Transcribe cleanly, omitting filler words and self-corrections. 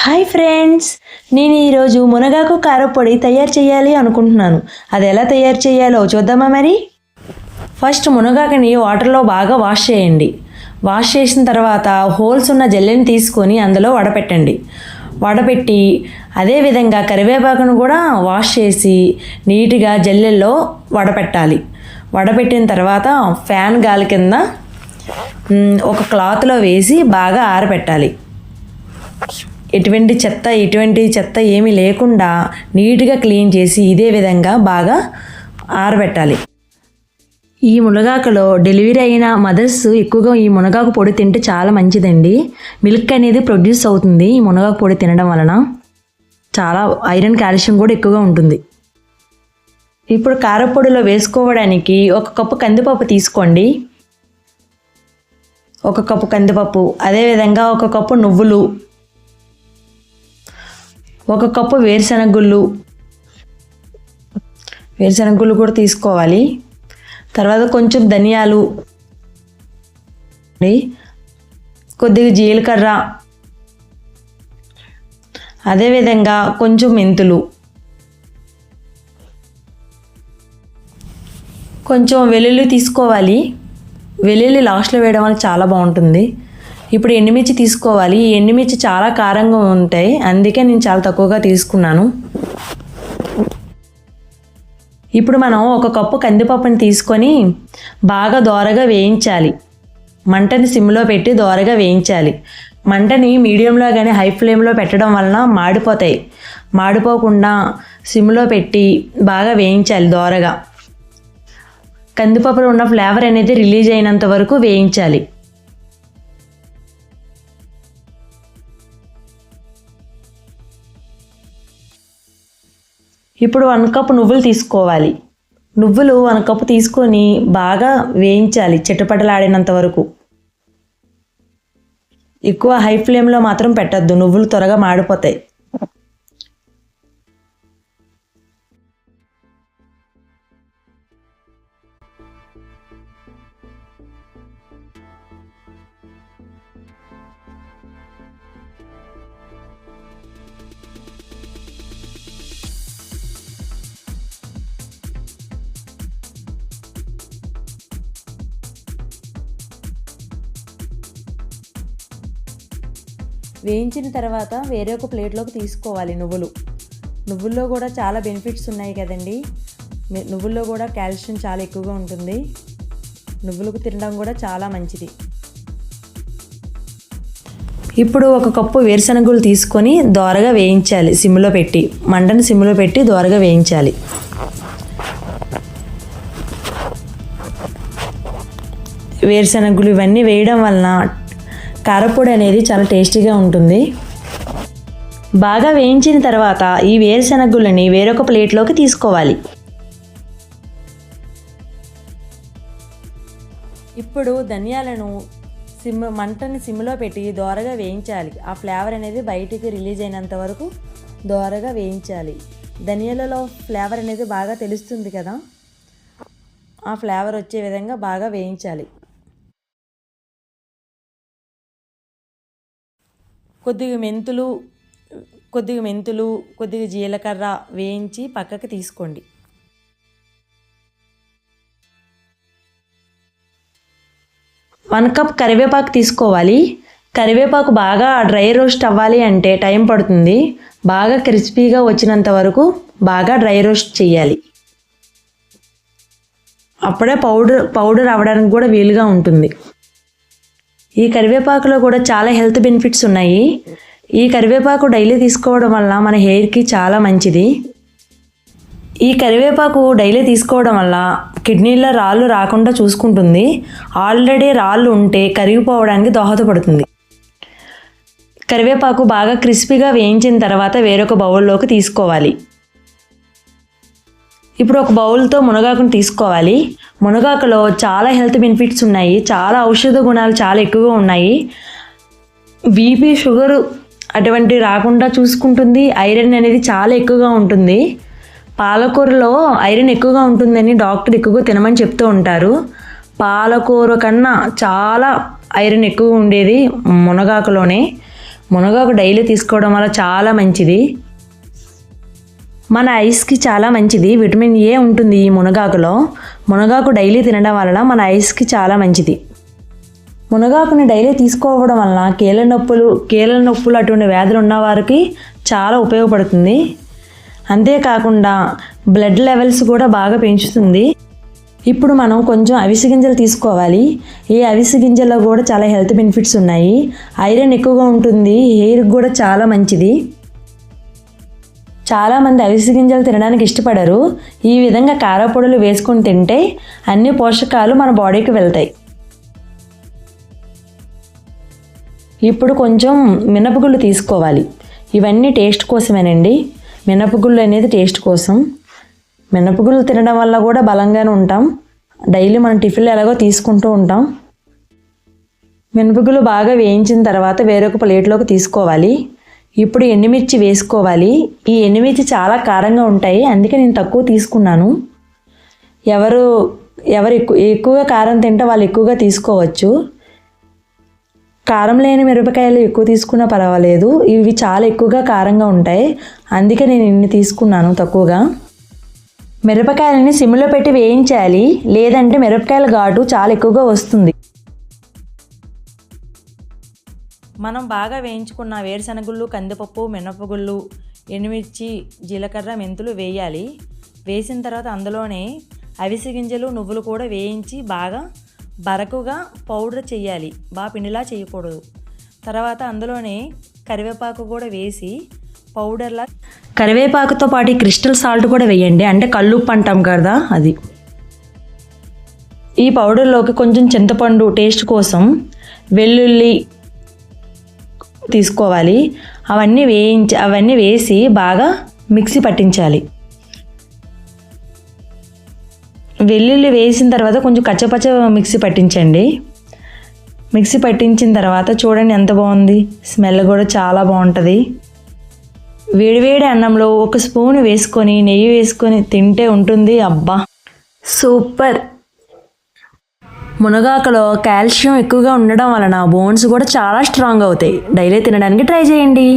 Hi friends, నేను ఈరోజు మునగాకు కారపొడి తయారు చేయాలి అనుకుంటున్నాను. అది ఎలా తయారు చేయాలో చూద్దామా మరి. ఫస్ట్ మునగాకుని వాటర్లో బాగా వాష్ చేయండి. వాష్ చేసిన తర్వాత హోల్స్ ఉన్న జల్లెని తీసుకొని అందులో వడపెట్టి అదేవిధంగా కరివేపాకును కూడా వాష్ చేసి నీట్గా జల్లెల్లో వడపెట్టాలి. వడపెట్టిన తర్వాత ఫ్యాన్ గాలి కింద ఒక క్లాత్లో వేసి బాగా ఆరబెట్టాలి. ఎటువంటి చెత్త ఏమీ లేకుండా నీట్గా క్లీన్ చేసి ఇదే విధంగా బాగా ఆరబెట్టాలి. ఈ మునగాకులో డెలివరీ అయిన మదర్స్ ఎక్కువగా ఈ మునగాకు పొడి తింటే చాలా మంచిదండి. మిల్క్ అనేది ప్రొడ్యూస్ అవుతుంది ఈ మునగాకు పొడి తినడం వలన. చాలా ఐరన్, కాల్షియం కూడా ఎక్కువగా ఉంటుంది. ఇప్పుడు కారపొడిలో వేసుకోవడానికి 1 కప్పు కందిపప్పు తీసుకోండి. 1 కప్పు కందిపప్పు, అదేవిధంగా 1 కప్పు నువ్వులు, 1 కప్పు వేరుశనగగుళ్ళు కూడా తీసుకోవాలి. తర్వాత కొంచెం ధనియాలు, కొద్దిగా జీలకర్ర, అదేవిధంగా కొంచెం మెంతులు, కొంచెం వెల్లుల్లి తీసుకోవాలి. వెల్లుల్లి లాస్ట్లో వేయడం వల్ల చాలా బాగుంటుంది. ఇప్పుడు ఎండుమిర్చి తీసుకోవాలి. ఈ ఎండుమిర్చి చాలా కారంగా ఉంటాయి, అందుకే నేను చాలా తక్కువగా తీసుకున్నాను. ఇప్పుడు మనం 1 కప్పు కందిపప్పుని తీసుకొని బాగా దోరగా వేయించాలి. మంటని సిమ్లో పెట్టి దోరగా వేయించాలి. మంటని మీడియంలో కానీ హై ఫ్లేమ్లో పెట్టడం వలన మాడిపోతాయి. మాడిపోకుండా సిమ్లో పెట్టి బాగా వేయించాలి దోరగా. కందిపప్పులో ఉన్న ఫ్లేవర్ అనేది రిలీజ్ అయినంత వరకు వేయించాలి. ఇప్పుడు 1 కప్పు నువ్వులు తీసుకోవాలి. నువ్వులు 1 కప్పు తీసుకొని బాగా వేయించాలి చిటపటలాడినంత వరకు. ఎక్కువ హై ఫ్లేమ్లో మాత్రం పెట్టద్దు, నువ్వులు త్వరగా మాడిపోతాయి. వేయించిన తర్వాత వేరే ఒక ప్లేట్లోకి తీసుకోవాలి. నువ్వుల్లో కూడా చాలా బెనిఫిట్స్ ఉన్నాయి కదండి. నువ్వుల్లో కూడా కాల్షియం చాలా ఎక్కువగా ఉంటుంది. నువ్వులకు తినడం కూడా చాలా మంచిది. ఇప్పుడు 1 కప్పు వేరుశనగలు తీసుకొని దోరగా వేయించాలి. మంటని సిమ్లో పెట్టి దోరగా వేయించాలి. వేరుశనగలు ఇవన్నీ వేయడం వలన కారపొడి అనేది చాలా టేస్టీగా ఉంటుంది. బాగా వేయించిన తర్వాత ఈ వేరుశనగగుళ్ళని వేరొక ప్లేట్లోకి తీసుకోవాలి. ఇప్పుడు ధనియాలను మంటని సిమ్లో పెట్టి దోరగా వేయించాలి. ఆ ఫ్లేవర్ అనేది బయటికి రిలీజ్ అయినంత వరకు దోరగా వేయించాలి. ధనియాలలో ఫ్లేవర్ అనేది బాగా తెలుస్తుంది కదా, ఆ ఫ్లేవర్ వచ్చే విధంగా బాగా వేయించాలి. కొద్దిగా మెంతులు, కొద్దిగా జీలకర్ర వేయించి పక్కకి తీసుకోండి. వన్ కప్ కరివేపాకు తీసుకోవాలి. కరివేపాకు బాగా డ్రై రోస్ట్ అవ్వాలి అంటే టైం పడుతుంది. బాగా క్రిస్పీగా వచ్చినంత వరకు బాగా డ్రై రోస్ట్ చేయాలి. అప్పుడే పౌడర్ అవ్వడానికి కూడా వీలుగా ఉంటుంది. ఈ కరివేపాకులో కూడా చాలా హెల్త్ బెనిఫిట్స్ ఉన్నాయి. ఈ కరివేపాకు డైలీ తీసుకోవడం వల్ల మన హెయిర్కి చాలా మంచిది. ఈ కరివేపాకు డైలీ తీసుకోవడం వల్ల కిడ్నీలో రాళ్ళు రాకుండా చూసుకుంటుంది. ఆల్రెడీ రాళ్ళు ఉంటే కరిగిపోవడానికి దోహదపడుతుంది. కరివేపాకు బాగా క్రిస్పీగా వేయించిన తర్వాత వేరొక బౌల్లోకి తీసుకోవాలి. ఇప్పుడు ఒక బౌల్తో మునగాకును తీసుకోవాలి. మునగాకులో చాలా హెల్త్ బెనిఫిట్స్ ఉన్నాయి. చాలా ఔషధ గుణాలు చాలా ఎక్కువగా ఉన్నాయి. బీపీ, షుగరు అటువంటి రాకుండా చూసుకుంటుంది. ఐరన్ అనేది చాలా ఎక్కువగా ఉంటుంది. పాలకూరలో ఐరన్ ఎక్కువగా ఉంటుందని డాక్టర్ ఎక్కువగా తినమని చెప్తూ ఉంటారు. పాలకూర కన్నా చాలా ఐరన్ ఎక్కువ ఉండేది మునగాకులోనే. మునగాకు డైలీ తీసుకోవడం వల్ల చాలా మంచిది. మన ఐస్కి చాలా మంచిది. విటమిన్ ఏ ఉంటుంది ఈ మునగాకులో. మునగాకు డైలీ తినడం వలన మన ఐస్కి చాలా మంచిది. మునగాకుని డైలీ తీసుకోవడం వలన కీళ్ళ నొప్పులు అటువంటి వ్యాధులు ఉన్న వారికి చాలా ఉపయోగపడుతుంది. అంతేకాకుండా బ్లడ్ లెవెల్స్ కూడా బాగా పెంచుతుంది. ఇప్పుడు మనం కొంచెం అవిసె గింజలు తీసుకోవాలి. ఈ అవిసె గింజల్లో కూడా చాలా హెల్త్ బెనిఫిట్స్ ఉన్నాయి. ఐరన్ ఎక్కువగా ఉంటుంది, హెయిర్కి కూడా చాలా మంచిది. చాలామంది అవిసె గింజలు తినడానికి ఇష్టపడరు. ఈ విధంగా కారపొడులు వేసుకొని తింటే అన్ని పోషకాలు మన బాడీకి వెళ్తాయి. ఇప్పుడు కొంచెం మినపగుళ్ళు తీసుకోవాలి. ఇవన్నీ టేస్ట్ కోసమేనండి. మినపగుళ్ళు అనేది టేస్ట్ కోసం. మినపగుళ్ళు తినడం వల్ల కూడా బలంగానే ఉంటాం. డైలీ మనం టిఫిన్లు ఎలాగో తీసుకుంటూ ఉంటాం. మినపగుళ్ళు బాగా వేయించిన తర్వాత వేరొక ప్లేట్లోకి తీసుకోవాలి. ఇప్పుడు ఎండుమిర్చి వేసుకోవాలి. ఈ ఎండుమిర్చి చాలా కారంగా ఉంటాయి, అందుకే నేను తక్కువ తీసుకున్నాను. ఎవరు ఎక్కువగా కారం తింటే వాళ్ళు ఎక్కువగా తీసుకోవచ్చు. కారం లేని మిరపకాయలు ఎక్కువ తీసుకున్నా పర్వాలేదు. ఇవి చాలా ఎక్కువగా కారంగా ఉంటాయి, అందుకే నేను ఇన్ని తీసుకున్నాను తక్కువగా. మిరపకాయలని సిమ్లో పెట్టి వేయించాలి, లేదంటే మిరపకాయల ఘాటు చాలా ఎక్కువగా వస్తుంది. మనం బాగా వేయించుకున్న వేరుశనగుళ్ళు, కందిపప్పు, మినపగుళ్ళు, ఎండుమిర్చి, జీలకర్ర, మెంతులు వేయాలి. వేసిన తర్వాత అందులోనే అవిసె గింజలు, నువ్వులు కూడా వేయించి బాగా బరకుగా పౌడర్ చేయాలి. బాగా పిండిలా చేయకూడదు. తర్వాత అందులోనే కరివేపాకు కూడా వేసి పౌడర్లా, కరివేపాకుతో పాటు క్రిస్టల్ సాల్ట్ కూడా వేయండి, అంటే కల్లుప్పు అంటాం కదా అది. ఈ పౌడర్లోకి కొంచెం చింతపండు టేస్ట్ కోసం, వెల్లుల్లి తీసుకోవాలి. అవన్నీ వేసి బాగా మిక్సీ పట్టించాలి. వెల్లుల్లి వేసిన తర్వాత కొంచెం కచ్చపచ్చ మిక్సీ పట్టించండి. మిక్సీ పట్టించిన తర్వాత చూడండి ఎంత బాగుంది. స్మెల్ కూడా చాలా బాగుంటుంది. వేడివేడి అన్నంలో ఒక స్పూన్ వేసుకొని నెయ్యి వేసుకొని తింటే ఉంటుంది, అబ్బా సూపర్. మునగాకులో కాల్షియం ఎక్కువగా ఉండడం వలన బోన్స్ కూడా చాలా స్ట్రాంగ్ అవుతాయి. డైలీ తినడానికి ట్రై చేయండి.